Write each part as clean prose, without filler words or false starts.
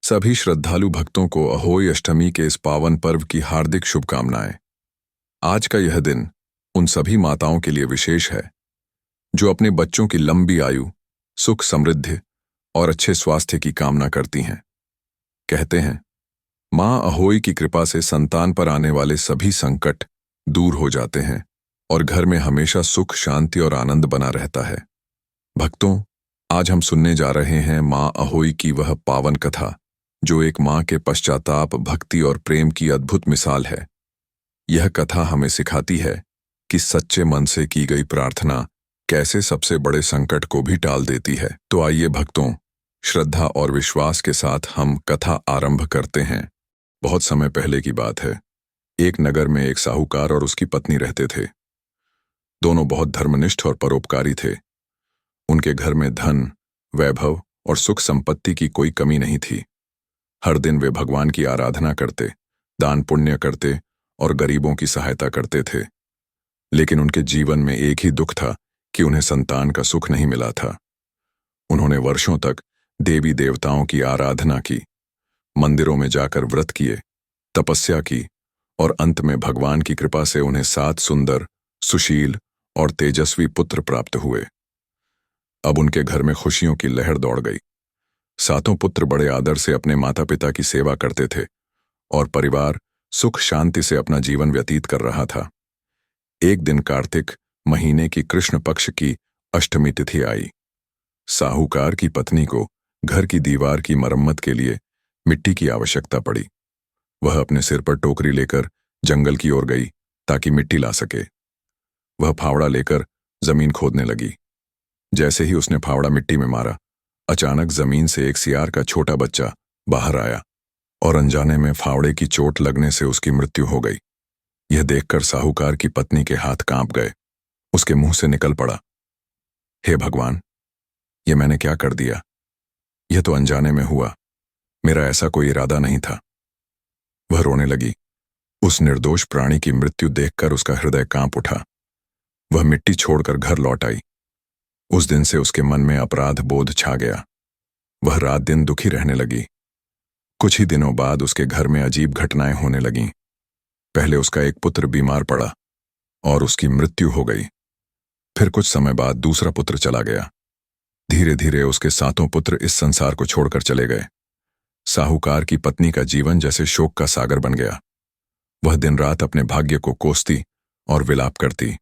सभी श्रद्धालु भक्तों को अहोई अष्टमी के इस पावन पर्व की हार्दिक शुभकामनाएं। आज का यह दिन उन सभी माताओं के लिए विशेष है जो अपने बच्चों की लंबी आयु, सुख समृद्धि और अच्छे स्वास्थ्य की कामना करती हैं। कहते हैं, मां अहोई की कृपा से संतान पर आने वाले सभी संकट दूर हो जाते हैं और घर में हमेशा सुख, शांति और आनंद बना रहता है। भक्तों, आज हम सुनने जा रहे हैं मां अहोई की वह पावन कथा जो एक मां के पश्चाताप, भक्ति और प्रेम की अद्भुत मिसाल है। यह कथा हमें सिखाती है कि सच्चे मन से की गई प्रार्थना कैसे सबसे बड़े संकट को भी टाल देती है। तो आइए भक्तों, श्रद्धा और विश्वास के साथ हम कथा आरंभ करते हैं। बहुत समय पहले की बात है। एक नगर में एक साहूकार और उसकी पत्नी रहते थे। दोनों बहुत धर्मनिष्ठ और परोपकारी थे। उनके घर में धन, वैभव और सुख संपत्ति की कोई कमी नहीं थी। हर दिन वे भगवान की आराधना करते, दान पुण्य करते और गरीबों की सहायता करते थे। लेकिन उनके जीवन में एक ही दुख था कि उन्हें संतान का सुख नहीं मिला था। उन्होंने वर्षों तक देवी देवताओं की आराधना की, मंदिरों में जाकर व्रत किए, तपस्या की और अंत में भगवान की कृपा से उन्हें 7 सुंदर, सुशील और तेजस्वी पुत्र प्राप्त हुए। अब उनके घर में खुशियों की लहर दौड़ गई। 7 पुत्र बड़े आदर से अपने माता पिता की सेवा करते थे और परिवार सुख शांति से अपना जीवन व्यतीत कर रहा था। एक दिन कार्तिक महीने की कृष्ण पक्ष की अष्टमी तिथि आई। साहूकार की पत्नी को घर की दीवार की मरम्मत के लिए मिट्टी की आवश्यकता पड़ी। वह अपने सिर पर टोकरी लेकर जंगल की ओर गई ताकि मिट्टी ला सके। वह फावड़ा लेकर जमीन खोदने लगी। जैसे ही उसने फावड़ा मिट्टी में मारा, अचानक जमीन से एक सियार का छोटा बच्चा बाहर आया और अनजाने में फावड़े की चोट लगने से उसकी मृत्यु हो गई। यह देखकर साहूकार की पत्नी के हाथ कांप गए। उसके मुंह से निकल पड़ा, हे भगवान, ये मैंने क्या कर दिया? यह तो अनजाने में हुआ। मेरा ऐसा कोई इरादा नहीं था। वह रोने लगी। उस निर्दोष प्राणी की मृत्यु देखकर उसका हृदय कांप उठा। वह मिट्टी छोड़कर घर लौट आई। उस दिन से उसके मन में अपराध बोध छा गया। वह रात दिन दुखी रहने लगी। कुछ ही दिनों बाद उसके घर में अजीब घटनाएं होने लगीं। पहले उसका एक पुत्र बीमार पड़ा और उसकी मृत्यु हो गई। फिर कुछ समय बाद दूसरा पुत्र चला गया। धीरे धीरे उसके 7 पुत्र इस संसार को छोड़कर चले गए। साहूकार की पत्नी का जीवन जैसे शोक का सागर बन गया। वह दिन रात अपने भाग्य को कोसती और विलाप करती।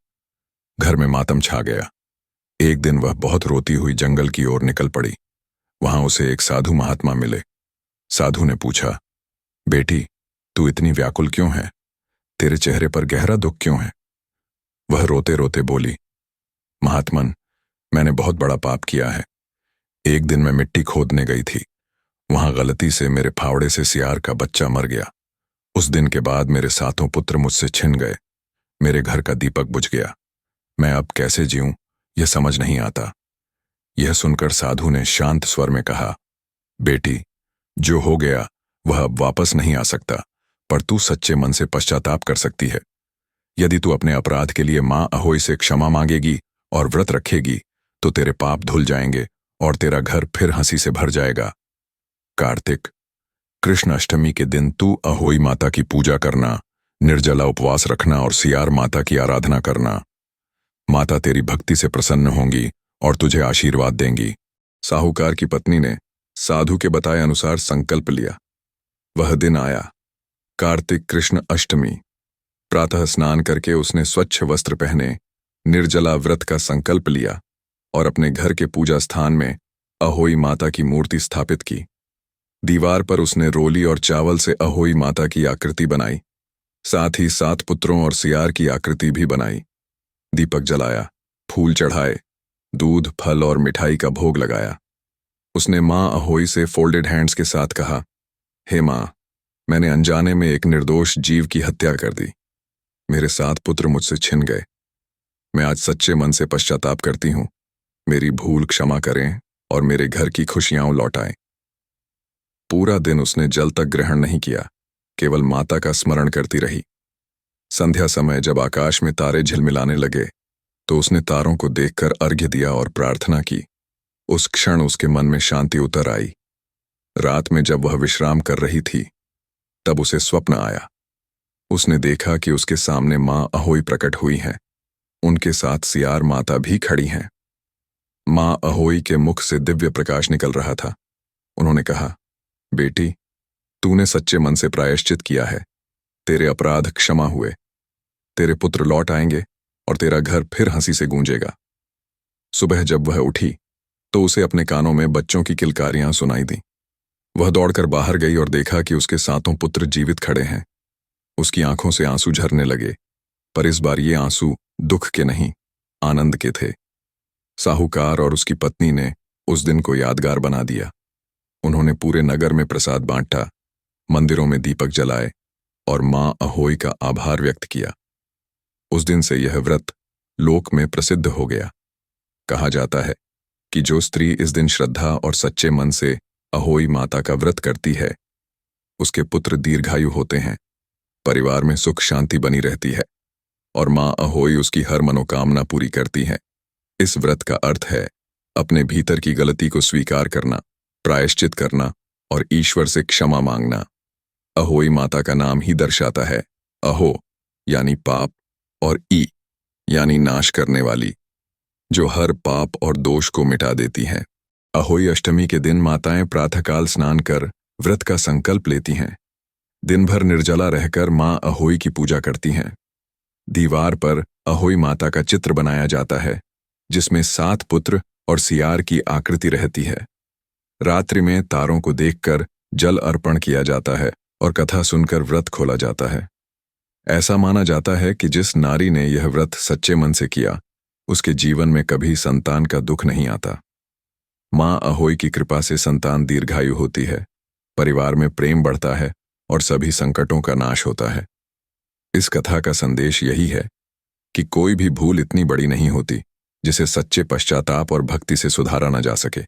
घर में मातम छा गया। एक दिन वह बहुत रोती हुई जंगल की ओर निकल पड़ी। वहां उसे एक साधु महात्मा मिले। साधु ने पूछा, बेटी, तू इतनी व्याकुल क्यों है? तेरे चेहरे पर गहरा दुख क्यों है? वह रोते रोते बोली, महात्मन, मैंने बहुत बड़ा पाप किया है। एक दिन मैं मिट्टी खोदने गई थी। वहां गलती से मेरे फावड़े से सियार का बच्चा मर गया। उस दिन के बाद मेरे 7 पुत्र मुझसे छिन गए। मेरे घर का दीपक बुझ गया। मैं अब कैसे जीऊं, यह समझ नहीं आता। यह सुनकर साधु ने शांत स्वर में कहा, बेटी, जो हो गया वह अब वापस नहीं आ सकता, पर तू सच्चे मन से पश्चाताप कर सकती है। यदि तू अपने अपराध के लिए मां अहोई से क्षमा मांगेगी और व्रत रखेगी तो तेरे पाप धुल जाएंगे और तेरा घर फिर हंसी से भर जाएगा। कार्तिक, कृष्ण अष्टमी के दिन तू अहोई माता की पूजा करना, निर्जला उपवास रखना और सियार माता की आराधना करना। माता तेरी भक्ति से प्रसन्न होंगी और तुझे आशीर्वाद देंगी। साहूकार की पत्नी ने साधु के बताए अनुसार संकल्प लिया। वह दिन आया, कार्तिक कृष्ण अष्टमी। प्रातः स्नान करके उसने स्वच्छ वस्त्र पहने, निर्जला व्रत का संकल्प लिया और अपने घर के पूजा स्थान में अहोई माता की मूर्ति स्थापित की। दीवार पर उसने रोली और चावल से अहोई माता की आकृति बनाई। साथ ही 7 पुत्रों और सियार की आकृति भी बनाई। दीपक जलाया, फूल चढ़ाए, दूध, फल और मिठाई का भोग लगाया। उसने मां अहोई से फोल्डेड हैंड्स के साथ कहा, हे मां, मैंने अनजाने में एक निर्दोष जीव की हत्या कर दी। मेरे 7 पुत्र मुझसे छिन गए। मैं आज सच्चे मन से पश्चाताप करती हूं। मेरी भूल क्षमा करें और मेरे घर की खुशियां लौटाएं। पूरा दिन उसने जल तक ग्रहण नहीं किया, केवल माता का स्मरण करती रही। संध्या समय जब आकाश में तारे झिलमिलाने लगे तो उसने तारों को देखकर अर्घ्य दिया और प्रार्थना की। उस क्षण उसके मन में शांति उतर आई। रात में जब वह विश्राम कर रही थी, तब उसे स्वप्न आया। उसने देखा कि उसके सामने मां अहोई प्रकट हुई हैं। उनके साथ सियार माता भी खड़ी हैं। मां अहोई के मुख से दिव्य प्रकाश निकल रहा था। उन्होंने कहा, बेटी, तूने सच्चे मन से प्रायश्चित किया है। तेरे अपराध क्षमा हुए। तेरे पुत्र लौट आएंगे और तेरा घर फिर हंसी से गूंजेगा। सुबह जब वह उठी तो उसे अपने कानों में बच्चों की किलकारियां सुनाई दी। वह दौड़कर बाहर गई और देखा कि उसके सातों पुत्र जीवित खड़े हैं। उसकी आंखों से आंसू झरने लगे, पर इस बार ये आंसू दुख के नहीं, आनंद के थे। साहूकार और उसकी पत्नी ने उस दिन को यादगार बना दिया। उन्होंने पूरे नगर में प्रसाद बांटा, मंदिरों में दीपक जलाए और मां अहोई का आभार व्यक्त किया। उस दिन से यह व्रत लोक में प्रसिद्ध हो गया। कहा जाता है कि जो स्त्री इस दिन श्रद्धा और सच्चे मन से अहोई माता का व्रत करती है, उसके पुत्र दीर्घायु होते हैं, परिवार में सुख शांति बनी रहती है और मां अहोई उसकी हर मनोकामना पूरी करती है। इस व्रत का अर्थ है अपने भीतर की गलती को स्वीकार करना, प्रायश्चित करना और ईश्वर से क्षमा मांगना। अहोई माता का नाम ही दर्शाता है, अहो यानी पाप और ई यानी नाश करने वाली, जो हर पाप और दोष को मिटा देती है। अहोई अष्टमी के दिन माताएं प्रातःकाल स्नान कर व्रत का संकल्प लेती हैं। दिन भर निर्जला रहकर मां अहोई की पूजा करती हैं। दीवार पर अहोई माता का चित्र बनाया जाता है, जिसमें 7 पुत्र और सियार की आकृति रहती है। रात्रि में तारों को देखकर जल अर्पण किया जाता है और कथा सुनकर व्रत खोला जाता है। ऐसा माना जाता है कि जिस नारी ने यह व्रत सच्चे मन से किया, उसके जीवन में कभी संतान का दुख नहीं आता। मां अहोई की कृपा से संतान दीर्घायु होती है, परिवार में प्रेम बढ़ता है और सभी संकटों का नाश होता है। इस कथा का संदेश यही है कि कोई भी भूल इतनी बड़ी नहीं होती जिसे सच्चे पश्चाताप और भक्ति से सुधारा न जा सके।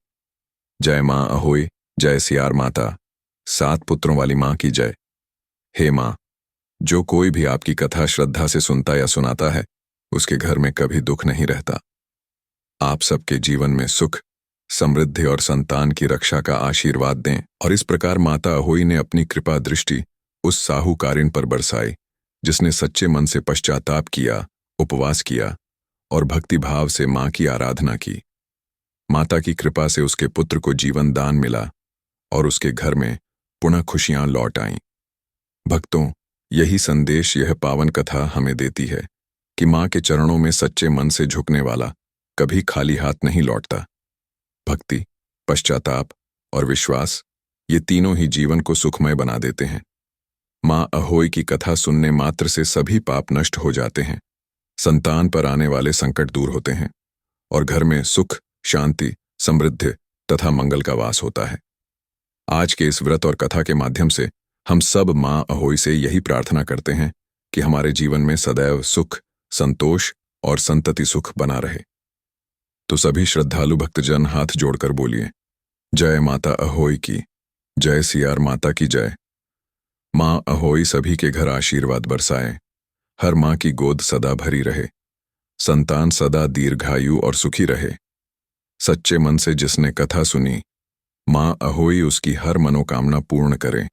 जय मां अहोई, जय सियार माता, 7 पुत्रों वाली मां की जय। हे मां, जो कोई भी आपकी कथा श्रद्धा से सुनता या सुनाता है, उसके घर में कभी दुख नहीं रहता। आप सबके जीवन में सुख, समृद्धि और संतान की रक्षा का आशीर्वाद दें। और इस प्रकार माता अहोई ने अपनी कृपा दृष्टि उस साहूकारिन पर बरसाई, जिसने सच्चे मन से पश्चाताप किया, उपवास किया और भक्तिभाव से मां की आराधना की। माता की कृपा से उसके पुत्र को जीवन दान मिला और उसके घर में पुनः खुशियां लौट आईं। भक्तों, यही संदेश यह पावन कथा हमें देती है कि मां के चरणों में सच्चे मन से झुकने वाला कभी खाली हाथ नहीं लौटता। भक्ति, पश्चाताप और विश्वास, ये तीनों ही जीवन को सुखमय बना देते हैं। मां अहोई की कथा सुनने मात्र से सभी पाप नष्ट हो जाते हैं, संतान पर आने वाले संकट दूर होते हैं और घर में सुख, शांति, समृद्धि तथा मंगल का वास होता है। आज के इस व्रत और कथा के माध्यम से हम सब मां अहोई से यही प्रार्थना करते हैं कि हमारे जीवन में सदैव सुख, संतोष और संतति सुख बना रहे। तो सभी श्रद्धालु भक्तजन हाथ जोड़कर बोलिए, जय माता अहोई की, जय सियार माता की जय। मां अहोई सभी के घर आशीर्वाद बरसाए, हर मां की गोद सदा भरी रहे, संतान सदा दीर्घायु और सुखी रहे। सच्चे मन से जिसने कथा सुनी, मां अहोई उसकी हर मनोकामना पूर्ण करे।